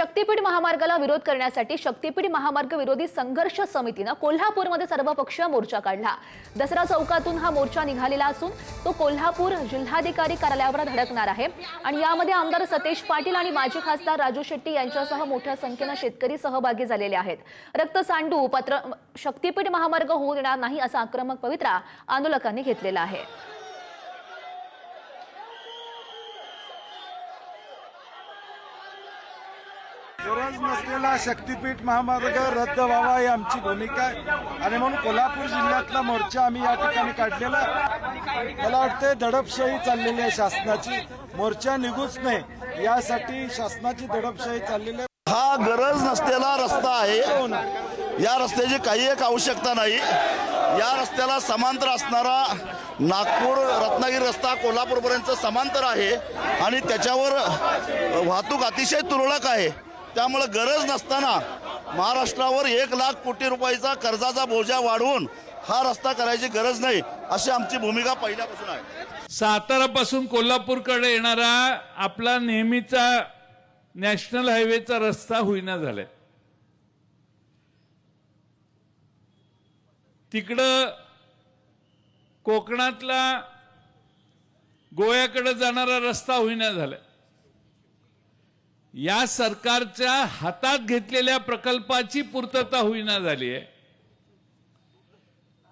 शक्तीपीठ महामार्गाला विरोध करण्यासाठी शक्तीपीठ महामार्ग विरोधी संघर्ष समितीने कोल्हापूरमध्ये सर्वपक्षीय मोर्चा काढला। दसरा चौकातून हा मोर्चा निघालेला असून तो कोल्हापूर जिल्हाधिकारी कार्यालयावर धडकणार आहे आणि यामध्ये आमदार सतेज पाटील आणि माजी खासदार राजू शेट्टी यांच्यासह मोठ्या संख्येने शेतकरी सहभागी झालेले आहेत। रक्त सांडू पत्र शक्तीपीठ महामार्ग होऊ देणार नाही असा आक्रमक पवित्रा आंदोलकांनी घेतलेला आहे। गरज नसलेला शक्तीपीठ महामार्ग रद्द व्हावा ही आमची भूमिका आहे आणि म्हणून कोल्हापूर जिल्ह्यातला मोर्चा आम्ही या ठिकाणी काढलेला। मला वाटतं दडपशाही चाललेली आहे शासनाची, मोर्चा निघूच नाही यासाठी शासनाची दडपशाही चाललेली आहे। हा गरज नसलेला रस्ता आहे, या रस्त्याची काही एक आवश्यकता नाही। या रस्त्याला समांतर असणारा नागपूर रत्नागिरी रस्ता कोल्हापूरपर्यंत समांतर आहे आणि त्याच्यावर वाहतूक अतिशय तुरळक आहे। त्यामुळे गरज नसताना महाराष्ट्रावर 1 लाख कोटी रुपयाचा कर्जाचा बोजा वाढवून हा रस्ता करायची गरज नाही अशी आमची भूमिका पहिल्यापासून आहे। सातारापासून कोल्हापूरकडे येणारा आपला नेहमीचा नॅशनल हायवेचा रस्ता होईना झालाय। तिकडं कोकणातला गोव्याकडे जाणारा रस्ता होईना झालाय। या सरकारच्या हातात घेतलेल्या प्रकल्पाची पूर्तता होईना झाली आहे।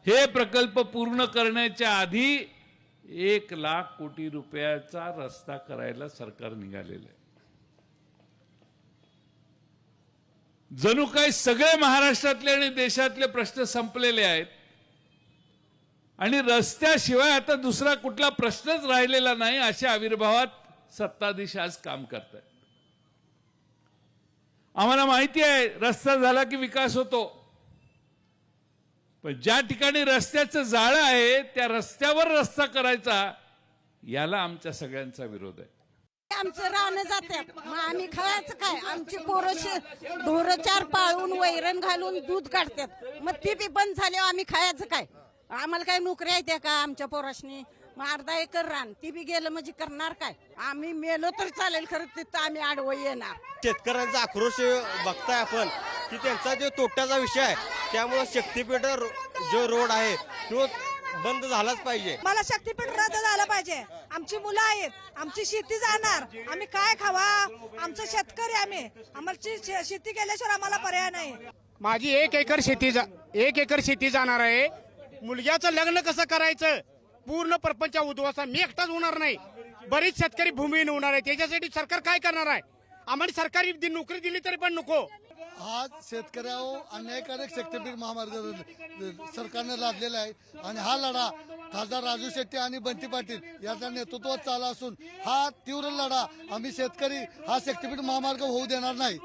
हे प्रकल्प पूर्ण करण्याच्या आधी 1 लाख कोटी रुपयाचा रस्ता करायला सरकार निघालेलं आहे। जणू काही सगळे महाराष्ट्रातले आणि देशातले प्रश्न संपलेले आहेत आणि रस्त्याशिवाय आता दुसरा कुठला प्रश्नच राहिलेला नाही अशा आविर्भावात सत्ताधीश आज काम करतात। आम्हाला माहिती आहे रस्ता झाला की विकास होतो, पण ज्या ठिकाणी रस्त्याचं जाळं आहे त्या रस्त्यावर रस्ता करायचा याला आमच्या सगळ्यांचा विरोध आहे। आमचं रान जातात, मग आम्ही खायचं काय? आमची पोरं ढोरचार पाळून वैरण घालून दूध काढतात, मग ती बी बंद झाल्यावर आम्ही खायचं काय? आम्हाला काय नोकरी आहे का आमच्या पोराशनी? मग 1/2 एकर रान ती बी गेलं म्हणजे करणार काय? आम्ही मेलो तर चालेल, खरं तिथं आम्ही आडवं येणार। शेतकऱ्यांचा आक्रोश बघताय आपण की त्यांचा जो तोट्याचा विषय आहे, त्यामुळे शक्तीपीठ जो रोड आहे तो बंद झालाच पाहिजे। मला शक्तीपीठ रद्द झालं पाहिजे। आमची मुलं आहेत, आमची शेती जाणार, आम्ही काय खावा? आमचं शेतकरी आम्ही, आम्हाला शेती केल्याशिवाय आम्हाला पर्याय नाही। माझी 1 एकर शेती जाणार आहे। मुलग्याचं लग्न कसं करायचं? पूर्ण परपंच उद्ध्वस्त, मी एकटाच होणार नाही, बरीच शेतकरी भूमिहीन होणार आहे। त्याच्यासाठी सरकार काय करणार आहे? आम्हाला सरकारी नोकरी दिली तरी पण नको। आज शेतकऱ्यावर अन्यायकारक शक्तीपीठ महामार्ग सरकारने लादलेला आहे आणि हा लढा खासदार राजू शेट्टी आणि बंटी पाटील यांच्या नेतृत्वात चालला असून हा तीव्र लढा आम्ही शेतकरी हा शक्तीपीठ महामार्ग होऊ देणार नाही।